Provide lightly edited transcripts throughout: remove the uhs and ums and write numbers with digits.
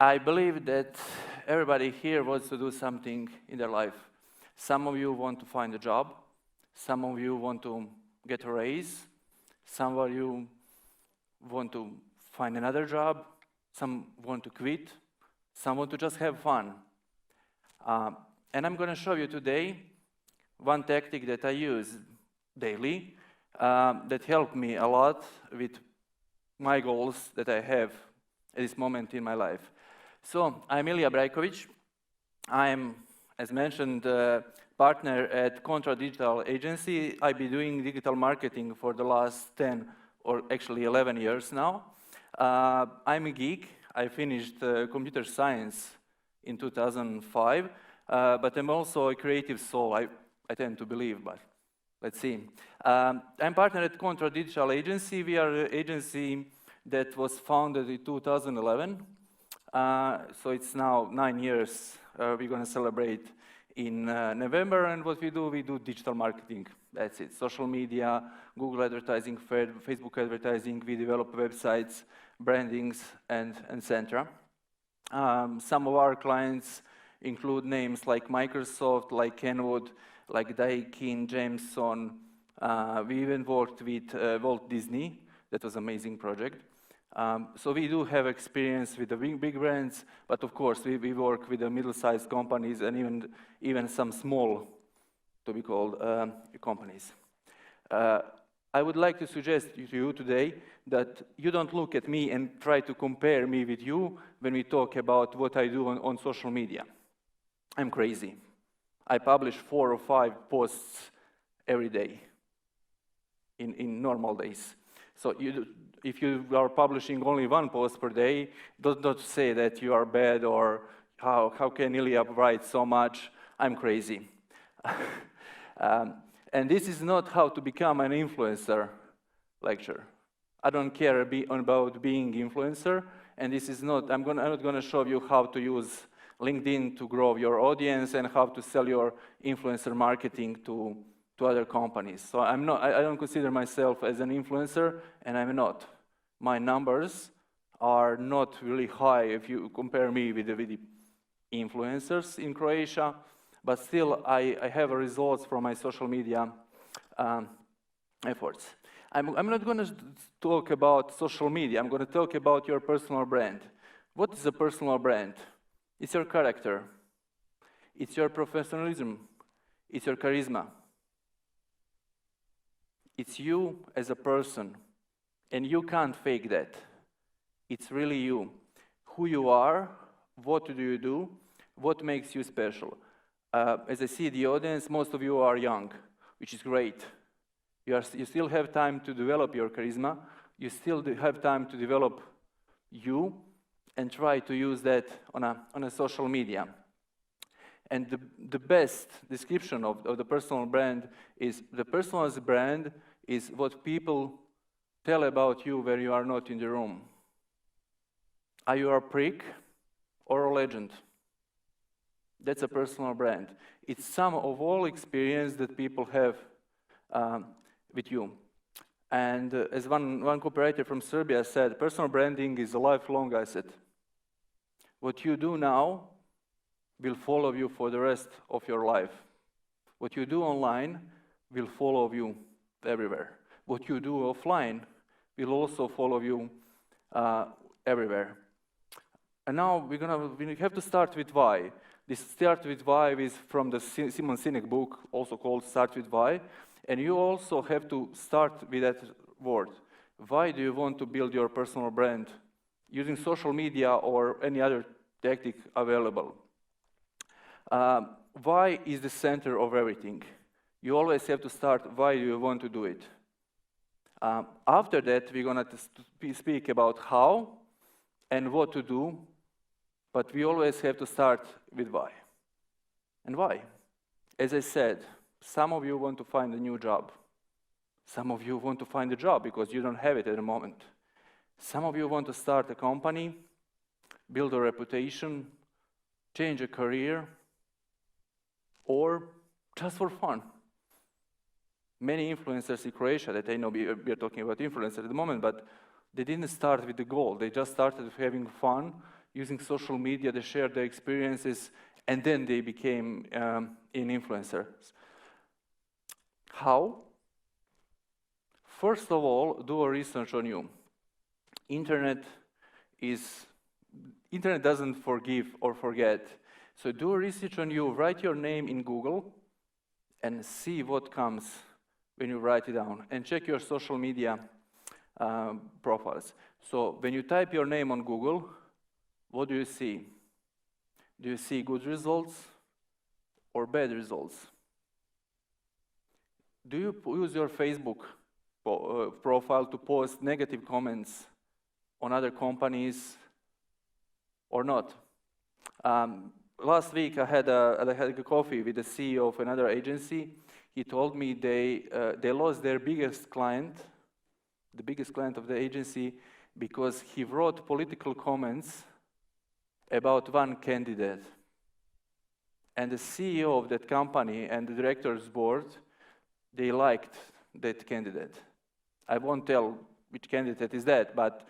I believe that everybody here wants to do something in their life. Some of you want to find a job. Some of you want to get a raise. Some of you want to find another job. Some want to quit. Some want to just have fun. And I'm going to show you today one tactic that I use daily that helped me a lot with my goals that I have at this moment in my life. So, I'm Ilija Brajković. I'm, as mentioned, partner at Contra Digital Agency. I've been doing digital marketing for the last 10 or actually 11 years now. I'm a geek. I finished computer science in 2005, but I'm also a creative soul, I tend to believe, but let's see. I'm partner at Contra Digital Agency. We are an agency that was founded in 2011. So it's now 9 years. We're going to celebrate in November, and what we do digital marketing. That's it. Social media, Google advertising, Facebook advertising. We develop websites, brandings, and etc. Some of our clients include names like Microsoft, like Kenwood, like Daikin, Jameson. We even worked with Walt Disney. That was an amazing project. So we do have experience with the big brands, but of course we work with the middle-sized companies and even some small, to be called, companies. I would like to suggest to you today that you don't look at me and try to compare me with you when we talk about what I do on social media. I'm crazy. I publish 4 or 5 posts every day in normal days. So if you are publishing only 1 post per day, don't say that you are bad or how can Ilija write so much? I'm crazy. And this is not how to become an influencer lecture. I don't care about being influencer, and this is not, I'm not going to show you how to use LinkedIn to grow your audience and how to sell your influencer marketing to other companies. So I don't consider myself as an influencer, and I'm not. My numbers are not really high if you compare me with the influencers in Croatia, but still I have results from my social media efforts. I'm not going to talk about social media. I'm going to talk about your personal brand. What is a personal brand? It's your character. It's your professionalism. It's your charisma. It's you as a person, and you can't fake that. It's really you. Who you are, what do you do, what makes you special. As I see the audience, most of you are young, which is great. You still have time to develop your charisma. You still have time to develop you and try to use that on a social media. And the best description of the personal brand is the personal brand is what people tell about you when you are not in the room. Are you a prick or a legend? That's a personal brand. It's sum of all experience that people have with you. And as one copywriter from Serbia said, personal branding is a lifelong asset. What you do now will follow you for the rest of your life. What you do online will follow you everywhere. What you do offline will also follow you everywhere. And now we have to start with why. This Start with Why is from the Simon Sinek book, also called Start with Why. And you also have to start with that word. Why do you want to build your personal brand using social media or any other tactic available? Why is the center of everything? You always have to start why you want to do it. After that, we're going to speak about how and what to do, but we always have to start with why. And why? As I said, some of you want to find a new job. Some of you want to find a job because you don't have it at the moment. Some of you want to start a company, build a reputation, change a career, or just for fun. Many influencers in Croatia that I know, we are talking about influencers at the moment, but they didn't start with the goal. They just started having fun using social media, they shared their experiences, and then they became influencers. How? First of all, do a research on you. Internet doesn't forgive or forget. So do a research on you, write your name in Google, and see what comes when you write it down. And check your social media profiles. So when you type your name on Google, what do you see? Do you see good results or bad results? Do you use your Facebook profile to post negative comments on other companies or not? Last week I had a coffee with the CEO of another agency. He told me they lost their biggest client, the biggest client of the agency, because he wrote political comments about one candidate. And the CEO of that company and the director's board, they liked that candidate. I won't tell which candidate is that, but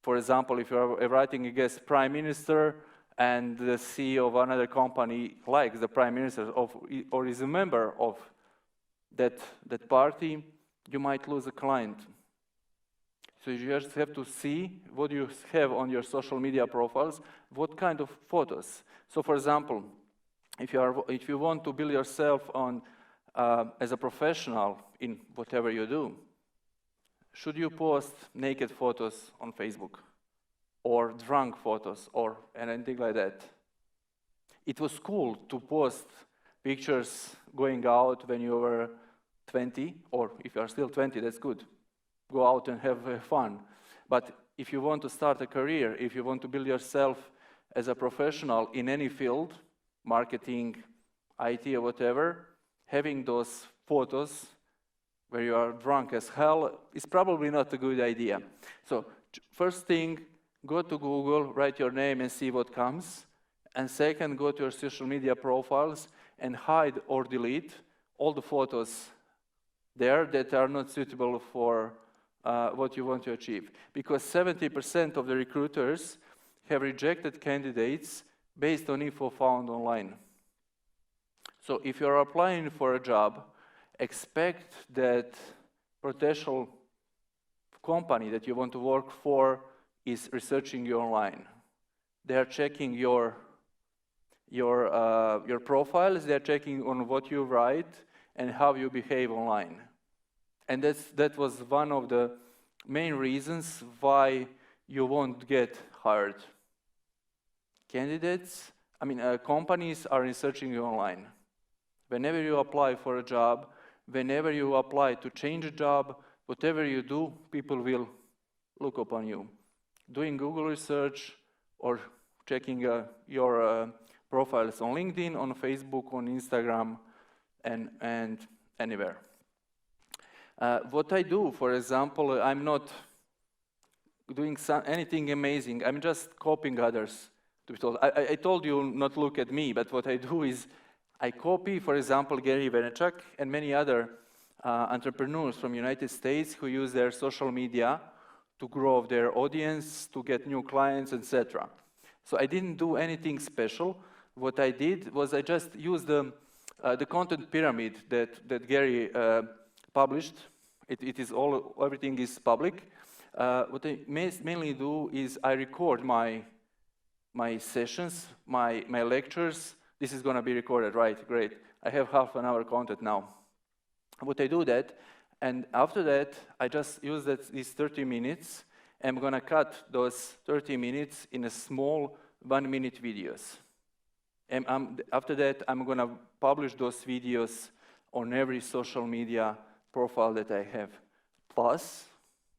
for example, if you're writing against Prime Minister and the CEO of another company likes the Prime Minister or is a member of that party, you might lose a client. So you just have to see what you have on your social media profiles, what kind of photos. So for example, if you want to build yourself on as a professional in whatever you do, should you post naked photos on Facebook or drunk photos or anything like that? It was cool to post pictures going out when you were 20, or if you are still 20, that's good. Go out and have fun. But if you want to start a career, if you want to build yourself as a professional in any field, marketing, IT or whatever, having those photos where you are drunk as hell is probably not a good idea. So first thing, go to Google, write your name and see what comes. And second, go to your social media profiles and hide or delete all the photos there that are not suitable for what you want to achieve. Because 70% of the recruiters have rejected candidates based on info found online. So if you're applying for a job, expect that potential company that you want to work for is researching you online. They are checking your profiles, they are checking on what you write and how you behave online. And that was one of the main reasons why you won't get hired. Companies are researching you online. Whenever you apply for a job, whenever you apply to change a job, whatever you do, people will look upon you. Doing Google research or checking your profiles on LinkedIn, on Facebook, on Instagram, and anywhere. What I do, for example, I'm not doing anything amazing. I'm just copying others. To be told, I told you not look at me, but what I do is I copy, for example, Gary Vaynerchuk and many other entrepreneurs from United States who use their social media to grow their audience, to get new clients, etc. So I didn't do anything special. What I did was I just used the content pyramid that Gary published. Everything is public. What I mainly do is I record my sessions, my lectures. This is going to be recorded, right? Great. I have half an hour content now. What I do that, and after that, I just use these 30 minutes. I'm going to cut those 30 minutes in a small 1-minute videos. And after that, I'm going to publish those videos on every social media profile that I have. Plus,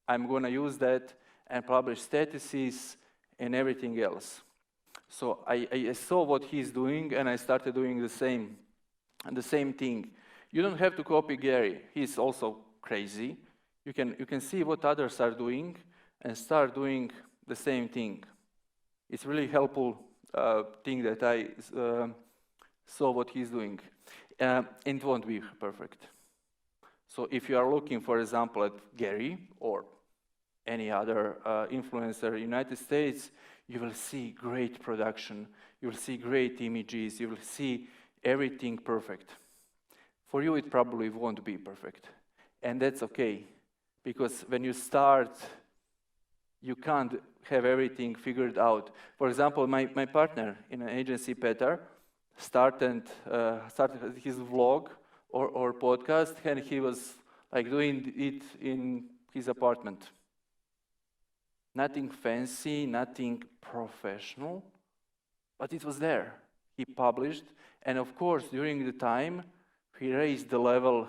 I'm going to use that and publish statuses and everything else. So I saw what he's doing, and I started doing the same thing. You don't have to copy Gary. He's also crazy. You can see what others are doing and start doing the same thing. It's really helpful thing that I saw what he's doing. And it won't be perfect. So if you are looking, for example, at Gary or any other influencer in the United States, you will see great production, you will see great images, you will see everything perfect. For you, it probably won't be perfect. And that's okay, because when you start, you can't have everything figured out. For example, my partner in an agency, Petar, started his vlog or podcast, and he was like doing it in his apartment. Nothing fancy, nothing professional, but it was there. He published, and of course, during the time, he raised the level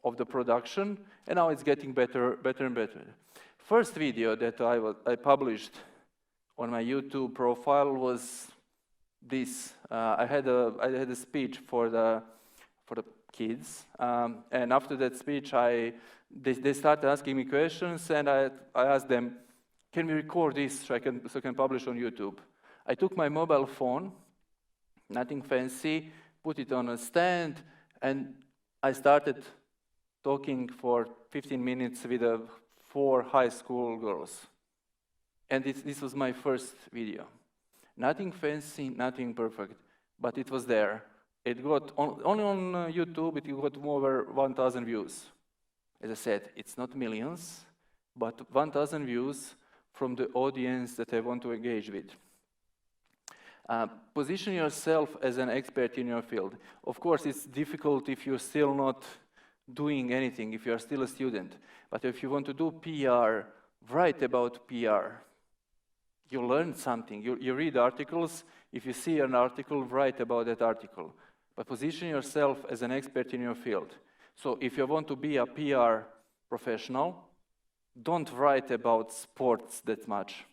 of the production, and now it's getting better and better. First video that I published on my YouTube profile was this. I had a speech for the kids, and after that speech, they started asking me questions, and I asked them, "Can we record this so I can publish on YouTube?" I took my mobile phone, nothing fancy, put it on a stand, and I started talking for 15 minutes with 4 high school girls. And this was my first video. Nothing fancy, nothing perfect, but it was there. It got, only on YouTube, it got over 1,000 views. As I said, it's not millions, but 1,000 views from the audience that I want to engage with. Position yourself as an expert in your field. Of course, it's difficult if you're still not doing anything, if you're still a student. But if you want to do PR, write about PR. You learn something. You read articles. If you see an article, write about that article. But position yourself as an expert in your field. So if you want to be a PR professional, don't write about sports that much.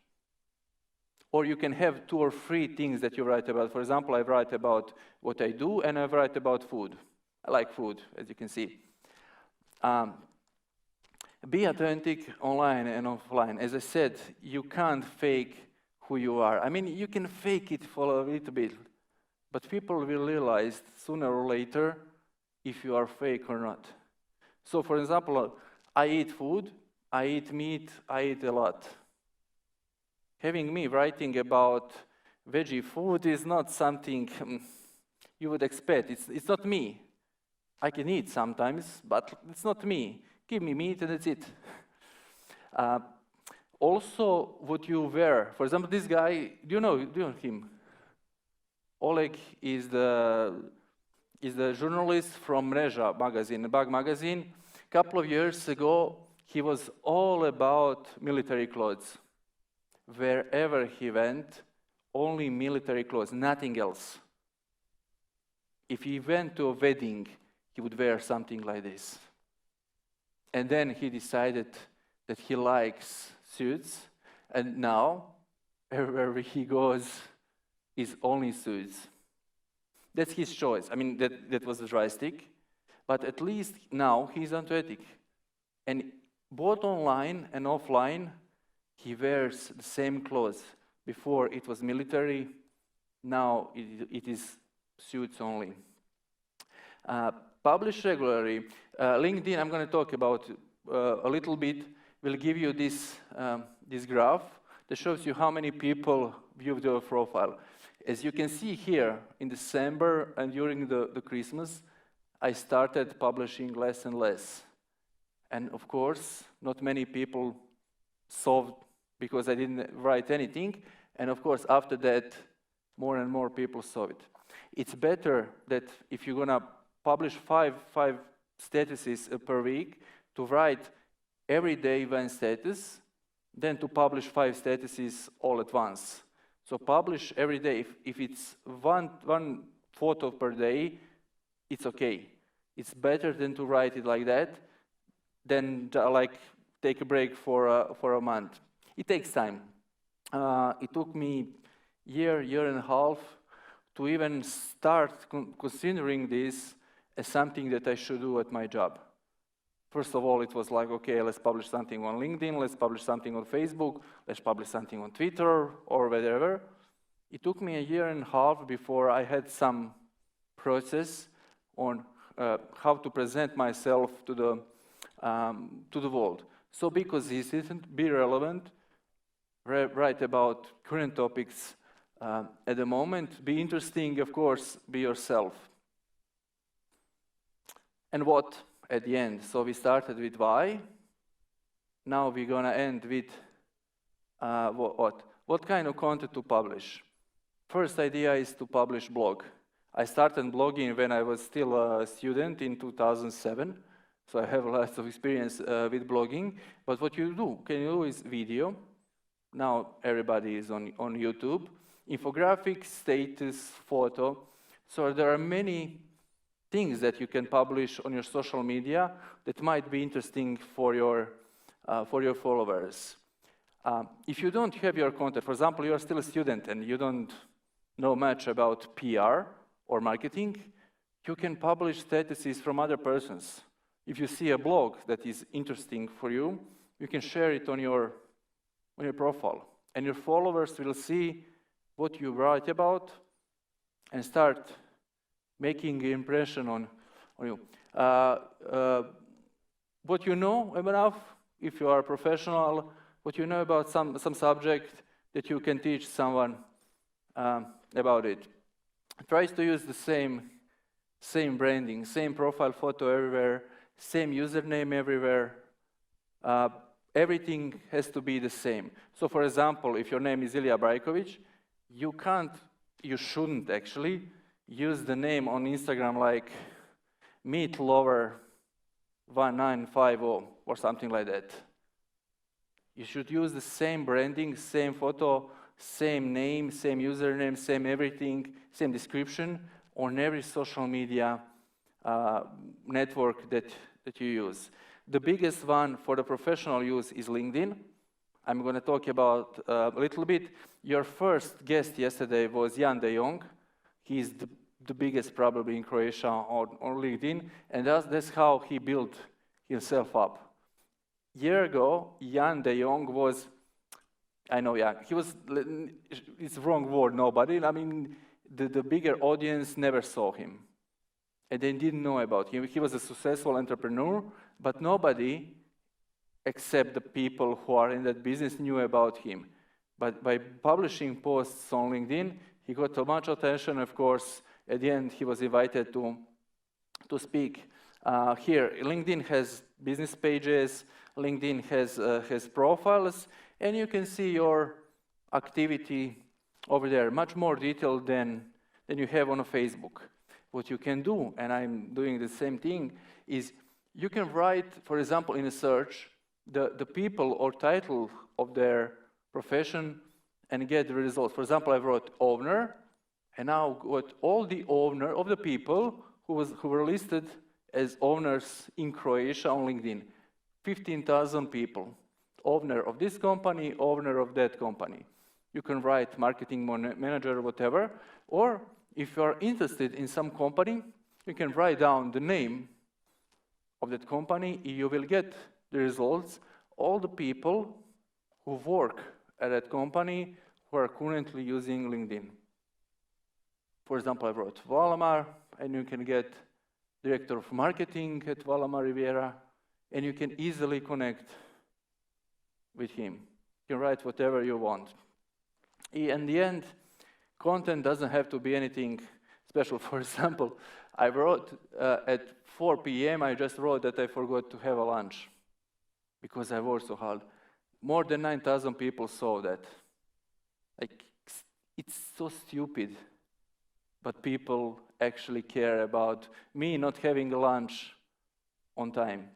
Or you can have 2 or 3 things that you write about. For example, I write about what I do, and I write about food. I like food, as you can see. Be authentic online and offline. As I said, you can't fake who you are. I mean, you can fake it for a little bit, but people will realize sooner or later if you are fake or not. So, for example, I eat food, I eat meat, I eat a lot. Having me writing about veggie food is not something you would expect. It's not me. I can eat sometimes, but it's not me. Give me meat and that's it. Also, what you wear. For example, this guy, do you know him? Oleg is the journalist from Mreža magazine, Bug magazine. A couple of years ago, he was all about military clothes. Wherever he went, only military clothes, nothing else. If he went to a wedding, he would wear something like this. And then he decided that he likes suits, and now, everywhere he goes, is only suits. That's his choice. I mean, that was drastic, but at least now he's authentic. And both online and offline, he wears the same clothes. Before it was military, now it is suits only. Publish regularly. LinkedIn, I'm going to talk about a little bit, will give you this graph that shows you how many people viewed your profile. As you can see here, in December and during the Christmas, I started publishing less and less. And of course, not many people saw because I didn't write anything. And of course, after that, more and more people saw it. It's better that if you're gonna publish five statuses per week, to write every day one status, than to publish 5 statuses all at once. So publish every day. If it's one photo per day, it's okay. It's better than to write it like that, than like take a break for a month. It takes time. It took me year and a half to even start considering this as something that I should do at my job. First of all, it was like, okay, let's publish something on LinkedIn, let's publish something on Facebook, let's publish something on Twitter or whatever. It took me a year and a half before I had some process on how to present myself to the world. So be consistent, be relevant, write about current topics at the moment, be interesting, of course, be yourself. And what at the end? So we started with why. Now we're gonna end with what kind of content to publish. First idea is to publish blog. I started blogging when I was still a student in 2007, so I have lots of experience with blogging. But what you can do is video. Now everybody is on YouTube. Infographics, status, photo. So there are many things that you can publish on your social media that might be interesting for your followers. If you don't have your content, for example, you are still a student and you don't know much about PR or marketing, you can publish statuses from other persons. If you see a blog that is interesting for you, you can share it on your profile. And your followers will see what you write about and start making an impression on you. What you know enough, if you are a professional, what you know about some subject that you can teach someone about it. Tries to use the same branding, same profile photo everywhere, same username everywhere. Everything has to be the same. So for example, if your name is Ilija Brajković, you shouldn't actually use the name on Instagram like Meat Lover 1950 or something like that. You should use the same branding, same photo, same name, same username, same everything, same description on every social media network that you use. The biggest one for the professional use is LinkedIn. I'm going to talk about a little bit. Your first guest yesterday was Jan de Jong. He's the biggest probably in Croatia on LinkedIn, and that's how he built himself up. A year ago, Jan de Jong was, he was, it's the wrong word, nobody. I mean, the bigger audience never saw him, and they didn't know about him. He was a successful entrepreneur, but nobody except the people who are in that business knew about him. But by publishing posts on LinkedIn, he got so much attention. Of course, at the end, he was invited to speak here. LinkedIn has business pages. LinkedIn has profiles, and you can see your activity over there, much more detailed than you have on a Facebook. What you can do, and I'm doing the same thing, is you can write, for example, in a search, the people or title of their profession and get the results. For example, I wrote owner, and now got all the owner of the people who were listed as owners in Croatia on LinkedIn. 15,000 people. Owner of this company, owner of that company. You can write marketing manager, whatever, or if you are interested in some company, you can write down the name of that company. You will get the results, all the people who work at that company who are currently using LinkedIn. For example, I wrote Valamar, and you can get director of marketing at Valamar Riviera, and you can easily connect with him. You can write whatever you want. In the end, content doesn't have to be anything special. For example, I wrote at 4 p.m., I just wrote that I forgot to have a lunch because I worked so hard. More than 9,000 people saw that. Like, it's so stupid, but people actually care about me not having a lunch on time.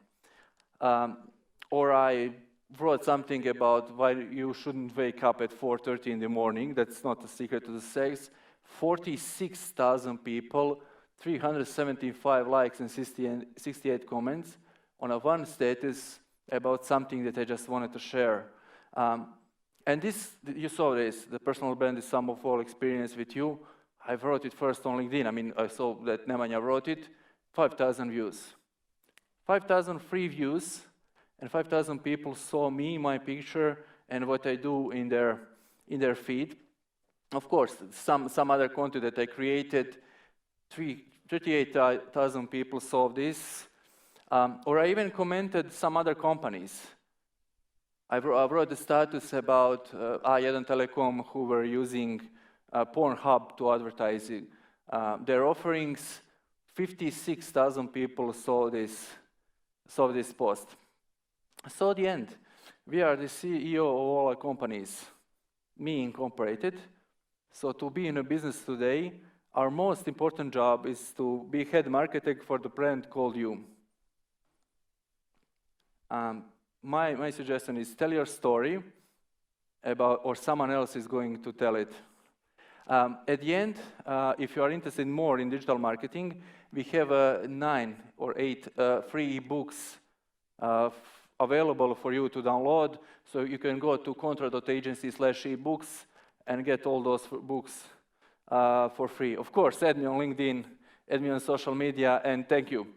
Or I wrote something about why you shouldn't wake up at 4:30 in the morning. That's not a secret to the sex. 46,000 people, 375 likes and 68 comments on a one status about something that I just wanted to share. And this, you saw this, the personal brand is sum of all experience with you. I wrote it first on LinkedIn. I mean, I saw that Nemanja wrote it, 5,000 views. 5,000 free views, and 5,000 people saw me, my picture, and what I do in their feed. Of course, some other content that I created, 38,000 people saw this. Or I even commented some other companies. I wrote a status about A1 Telecom who were using Pornhub to advertising. Their offerings, 56,000 people saw this post. So at the end, we are the CEO of all our companies, me incorporated. So to be in a business today, our most important job is to be head marketing for the brand called you. My suggestion is tell your story about, or someone else is going to tell it. At the end, if you are interested more in digital marketing, we have 9 or 8 free ebooks available for you to download. So you can go to contra.agency/ebooks and get all those books for free. Of course, add me on LinkedIn, add me on social media, and thank you.